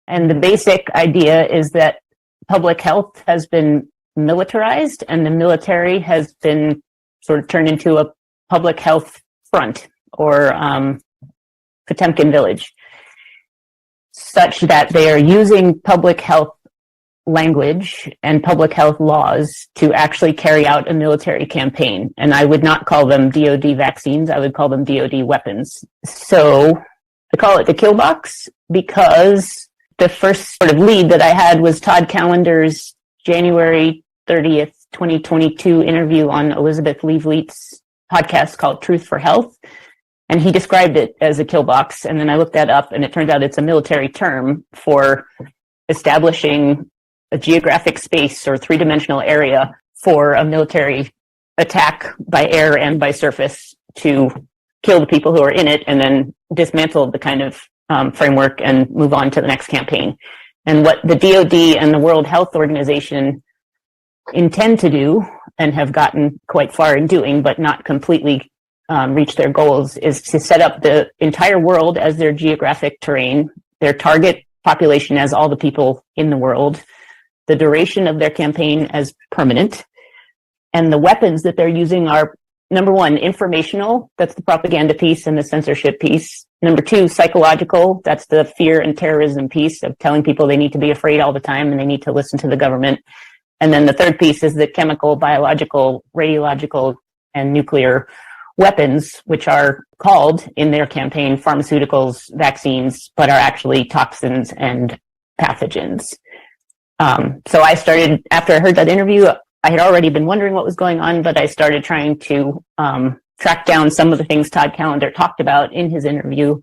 And the basic idea is that public health has been militarized and the military has been sort of turned into a public health front or Potemkin village, such that they are using public health language and public health laws to actually carry out a military campaign. And I would not call them DoD vaccines. I would call them DoD weapons. So I call it the kill box because the first sort of lead that I had was Todd Callender's January 30th, 2022 interview on Elizabeth Leavleit's podcast called Truth for Health. And he described it as a kill box. And then I looked that up and it turns out it's a military term for establishing a geographic space or three-dimensional area for a military attack by air and by surface to kill the people who are in it and then dismantle the kind of framework and move on to the next campaign. And what the DoD and the World Health Organization intend to do and have gotten quite far in doing, but not completely reach their goals, is to set up the entire world as their geographic terrain, their target population as all the people in the world, the duration of their campaign as permanent, and the weapons that they're using are, number one, informational, that's the propaganda piece and the censorship piece. Number two, psychological, that's the fear and terrorism piece of telling people they need to be afraid all the time and they need to listen to the government. And then the third piece is the chemical, biological, radiological, and nuclear weapons, which are called in their campaign pharmaceuticals, vaccines, but are actually toxins and pathogens. So I started, after I heard that interview, I had already been wondering what was going on, but I started trying to track down some of the things Todd Callender talked about in his interview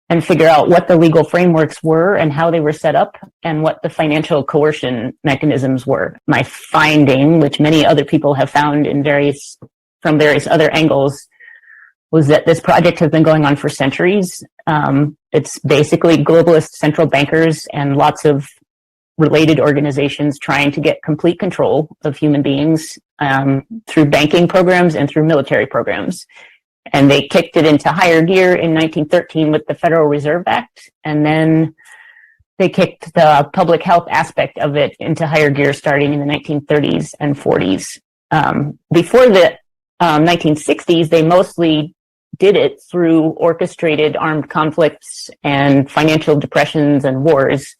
and figure out what the legal frameworks were and how they were set up and what the financial coercion mechanisms were. My finding, which many other people have found from various other angles, was that this project has been going on for centuries. It's basically globalist central bankers and lots of related organizations trying to get complete control of human beings through banking programs and through military programs. And they kicked it into higher gear in 1913 with the Federal Reserve Act. And then they kicked the public health aspect of it into higher gear starting in the 1930s and 40s. Before the 1960s, they mostly did it through orchestrated armed conflicts and financial depressions and wars,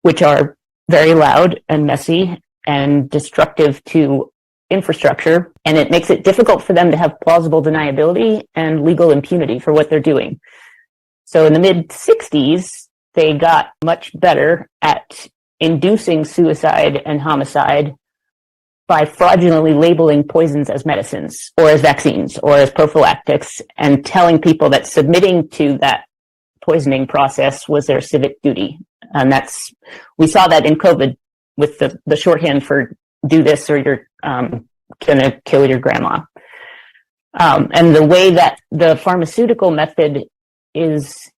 which are very loud and messy and destructive to infrastructure. And it makes it difficult for them to have plausible deniability and legal impunity for what they're doing. So in the mid-60s, they got much better at inducing suicide and homicide by fraudulently labeling poisons as medicines or as vaccines or as prophylactics and telling people that submitting to that poisoning process was their civic duty. And we saw that in COVID with the shorthand for do this or you're gonna kill your grandma. And the way that the pharmaceutical method is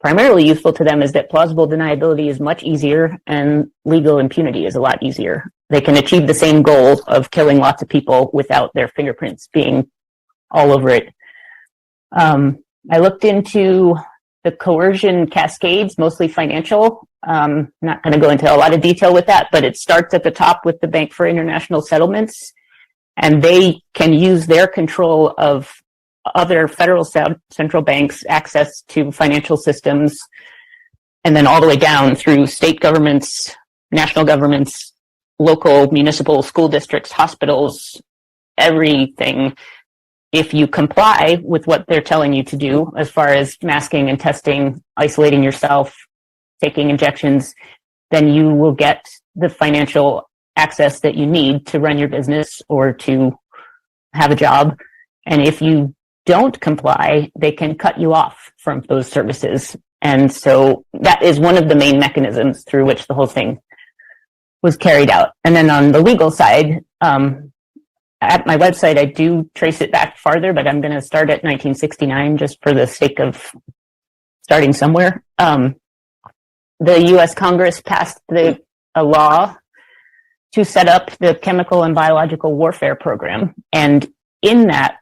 primarily useful to them is that plausible deniability is much easier and legal impunity is a lot easier. They can achieve the same goal of killing lots of people without their fingerprints being all over it. I looked into the coercion cascades, mostly financial. Not going to go into a lot of detail with that, but it starts at the top with the Bank for International Settlements, and they can use their control of other federal central banks' access to financial systems, and then all the way down through state governments, national governments, local, municipal, school districts, hospitals, everything. If you comply with what they're telling you to do, as far as masking and testing, isolating yourself, taking injections, then you will get the financial access that you need to run your business or to have a job. And if you don't comply, they can cut you off from those services. And so that is one of the main mechanisms through which the whole thing was carried out. And then on the legal side, at my website, I do trace it back farther, but I'm going to start at 1969 just for the sake of starting somewhere. The U.S. Congress passed a law to set up the Chemical and Biological Warfare Program. And in that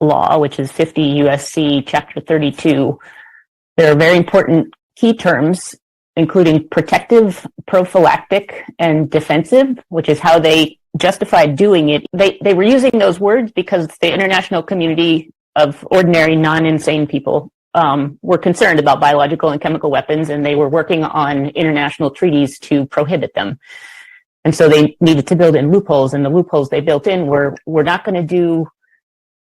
law, which is 50 USC Chapter 32, there are very important key terms including protective, prophylactic, and defensive, which is how they justified doing it. They were using those words because the international community of ordinary, non-insane people were concerned about biological and chemical weapons, and they were working on international treaties to prohibit them. And so they needed to build in loopholes, and the loopholes they built in were, we're not going to do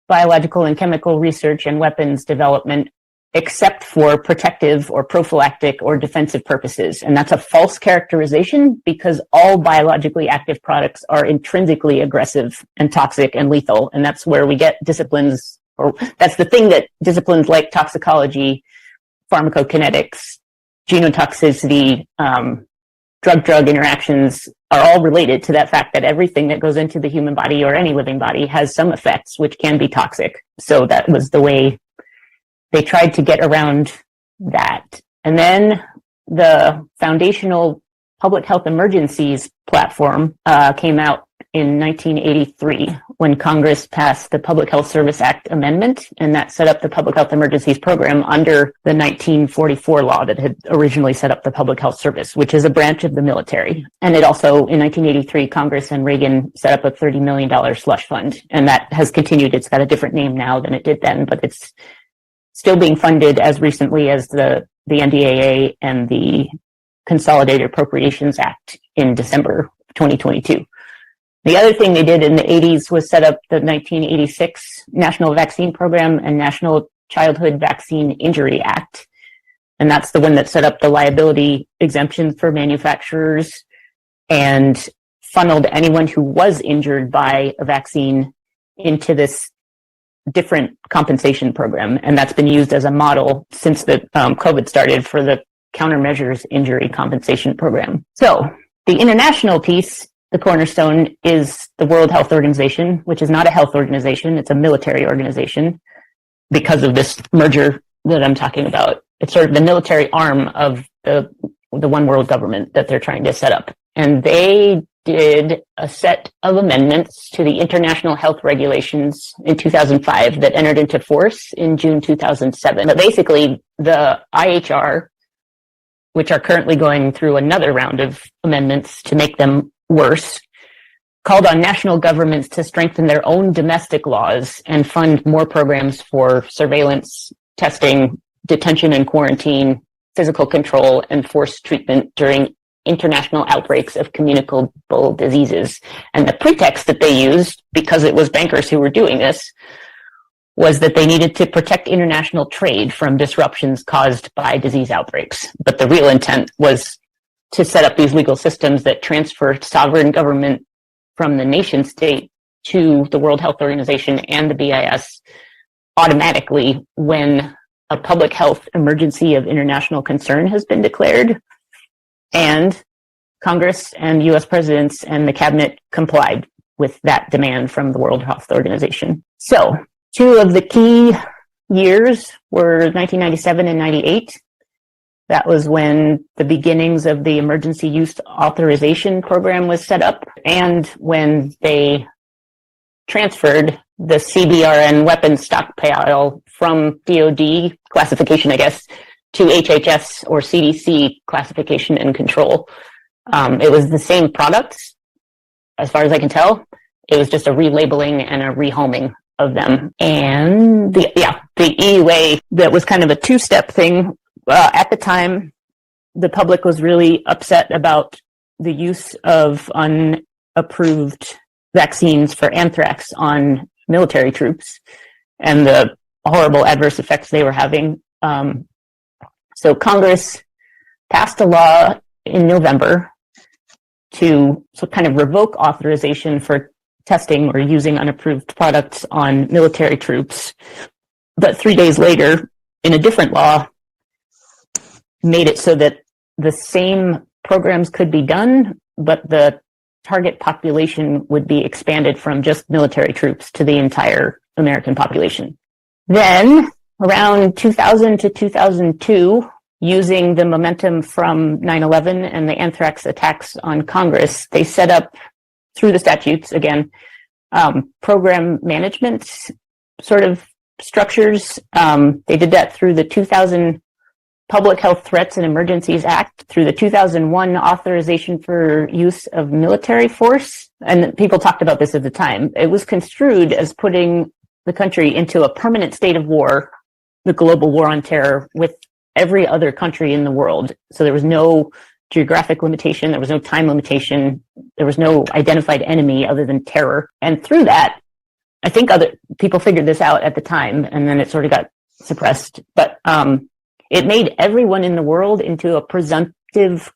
biological and chemical research and weapons development except for protective or prophylactic or defensive purposes. And that's a false characterization because all biologically active products are intrinsically aggressive and toxic and lethal. And that's where we get disciplines, or that's the thing that disciplines like toxicology, pharmacokinetics, genotoxicity, drug-drug interactions are all related to that fact that everything that goes into the human body or any living body has some effects which can be toxic. So that was the way they tried to get around that. And then the Foundational Public Health Emergencies platform came out in 1983 when Congress passed the Public Health Service Act amendment, and that set up the Public Health Emergencies program under the 1944 law that had originally set up the Public Health Service, which is a branch of the military. And it also, in 1983, Congress and Reagan set up a $30 million slush fund, and that has continued. It's got a different name now than it did then, but it's still being funded as recently as the NDAA and the Consolidated Appropriations Act in December 2022. The other thing they did in the 80s was set up the 1986 National Vaccine Program and National Childhood Vaccine Injury Act. And that's the one that set up the liability exemption for manufacturers and funneled anyone who was injured by a vaccine into this different compensation program. And that's been used as a model since the COVID started for the countermeasures injury compensation program. So the international piece, the cornerstone, is the World Health Organization, which is not a health organization. It's a military organization because of this merger that I'm talking about. It's sort of the military arm of the one world government that they're trying to set up. And they did a set of amendments to the international health regulations in 2005 that entered into force in June 2007. But basically, the IHR, which are currently going through another round of amendments to make them worse, called on national governments to strengthen their own domestic laws and fund more programs for surveillance, testing, detention and quarantine, physical control, and forced treatment during international outbreaks of communicable diseases. And the pretext that they used, because it was bankers who were doing this, was that they needed to protect international trade from disruptions caused by disease outbreaks. But the real intent was to set up these legal systems that transfer sovereign government from the nation state to the World Health Organization and the BIS automatically when a public health emergency of international concern has been declared. And Congress and U.S. presidents and the cabinet complied with that demand from the World Health Organization. So two of the key years were 1997 and 98. That was when the beginnings of the emergency use authorization program was set up and when they transferred the CBRN weapons stockpile from DoD classification, I guess, to HHS or CDC classification and control. It was the same products, as far as I can tell. It was just a relabeling and a rehoming of them. And the EUA, that was kind of a two-step thing. At the time, the public was really upset about the use of unapproved vaccines for anthrax on military troops and the horrible adverse effects they were having. So Congress passed a law in November to kind of revoke authorization for testing or using unapproved products on military troops. But 3 days later, in a different law, made it so that the same programs could be done, but the target population would be expanded from just military troops to the entire American population. Then, around 2000 to 2002, using the momentum from 9/11 and the anthrax attacks on Congress, they set up, through the statutes, again, program management sort of structures. They did that through the 2000 Public Health Threats and Emergencies Act through the 2001 Authorization for Use of Military Force. And people talked about this at the time. It was construed as putting the country into a permanent state of war, the global war on terror, with every other country in the world. So there was no geographic limitation, there was no time limitation, there was no identified enemy other than terror. And through that, I think other people figured this out at the time, and then it sort of got suppressed. But it made everyone in the world into a presumptive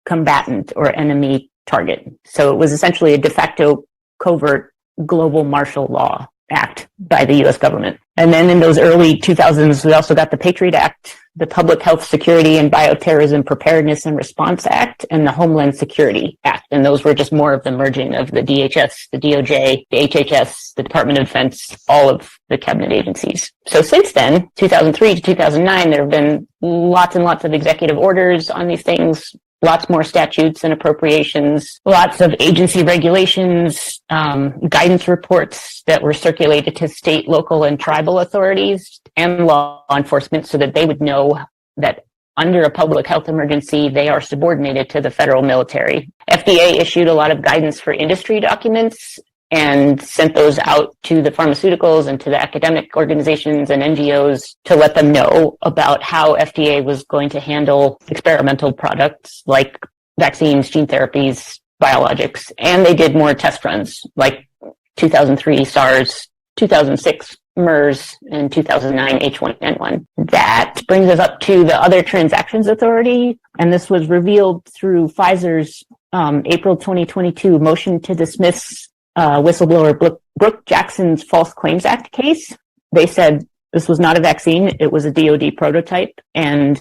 combatant or enemy target. So it was essentially a de facto covert global martial law act by the US government. And then in those early 2000s, we also got the Patriot Act, the Public Health Security and Bioterrorism Preparedness and Response Act, and the Homeland Security Act. And those were just more of the merging of the DHS, the DOJ, the HHS, the Department of Defense, all of the cabinet agencies. So since then, 2003 to 2009, there have been lots and lots of executive orders on these things, lots more statutes and appropriations, lots of agency regulations, guidance reports that were circulated to state, local, and tribal authorities and law enforcement so that they would know that under a public health emergency, they are subordinated to the federal military. FDA issued a lot of guidance for industry documents and sent those out to the pharmaceuticals and to the academic organizations and NGOs to let them know about how FDA was going to handle experimental products like vaccines, gene therapies, biologics. And they did more test runs like 2003 SARS, 2006 MERS, and 2009 H1N1. That brings us up to the Other Transactions Authority. And this was revealed through Pfizer's April 2022 motion to dismiss whistleblower Brooke Jackson's False Claims Act case. They said this was not a vaccine, it was a DoD prototype, and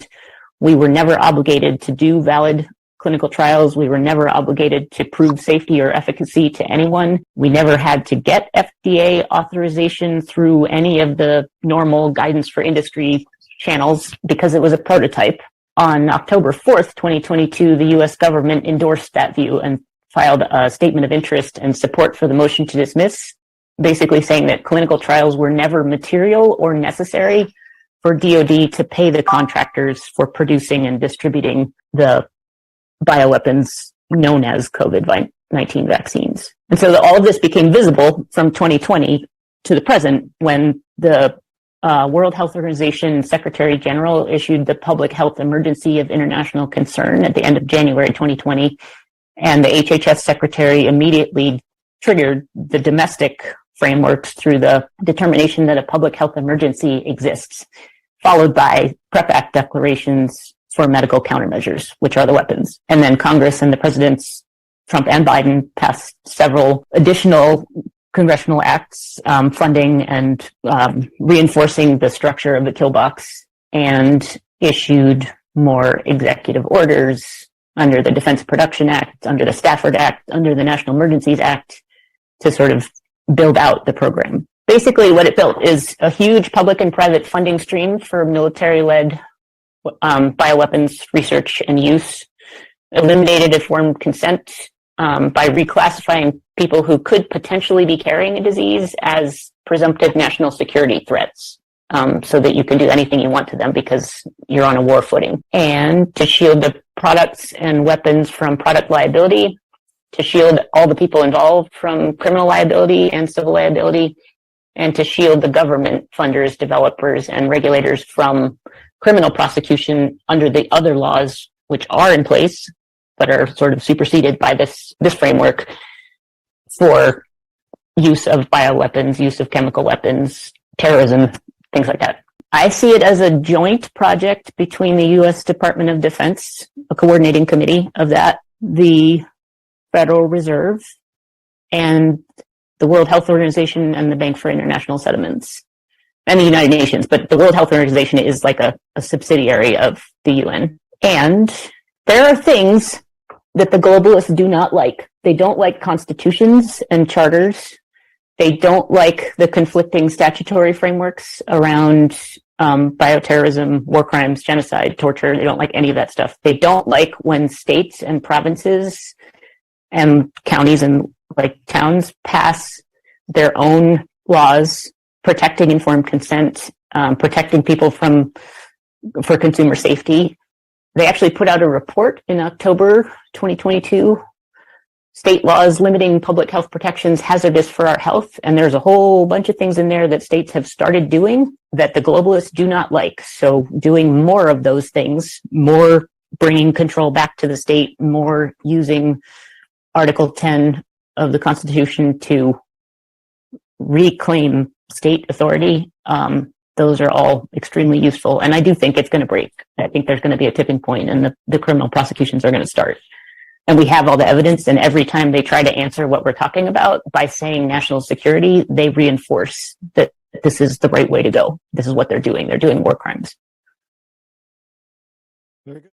we were never obligated to do valid clinical trials. We were never obligated to prove safety or efficacy to anyone. We never had to get FDA authorization through any of the normal guidance for industry channels because it was a prototype. On October 4th, 2022, the US government endorsed that view and filed a statement of interest and support for the motion to dismiss, basically saying that clinical trials were never material or necessary for DoD to pay the contractors for producing and distributing the bioweapons known as COVID-19 vaccines. And so all of this became visible from 2020 to the present when the World Health Organization Secretary General issued the Public Health Emergency of International Concern at the end of January 2020. And the HHS secretary immediately triggered the domestic frameworks through the determination that a public health emergency exists, followed by PrEP Act declarations for medical countermeasures, which are the weapons. And then Congress and the presidents, Trump and Biden, passed several additional congressional acts funding and reinforcing the structure of the kill box, and issued more executive orders under the Defense Production Act, under the Stafford Act, under the National Emergencies Act to sort of build out the program. Basically, what it built is a huge public and private funding stream for military-led bioweapons research and use, eliminated informed consent by reclassifying people who could potentially be carrying a disease as presumptive national security threats, so that you can do anything you want to them because you're on a war footing. And to shield the products and weapons from product liability, to shield all the people involved from criminal liability and civil liability, and to shield the government funders, developers, and regulators from criminal prosecution under the other laws which are in place but are sort of superseded by this framework for use of bioweapons, use of chemical weapons, terrorism, things like that. I see it as a joint project between the U.S. Department of Defense, a coordinating committee of that, the Federal Reserve, and the World Health Organization and the Bank for International Settlements, and the United Nations. But the World Health Organization is like a subsidiary of the UN. And there are things that the globalists do not like. They don't like constitutions and charters. They don't like the conflicting statutory frameworks around bioterrorism, war crimes, genocide, torture. They don't like any of that stuff. They don't like when states and provinces and counties and like towns pass their own laws protecting informed consent, protecting people from for consumer safety. They actually put out a report in October 2022. State laws limiting public health protections hazardous for our health. And there's a whole bunch of things in there that states have started doing that the globalists do not like. So doing more of those things, more bringing control back to the state, more using Article 10 of the Constitution to reclaim state authority. Those are all extremely useful. And I do think it's going to break. I think there's going to be a tipping point and the criminal prosecutions are going to start. And we have all the evidence, and every time they try to answer what we're talking about by saying national security, they reinforce that this is the right way to go. This is what they're doing. They're doing war crimes. Very good.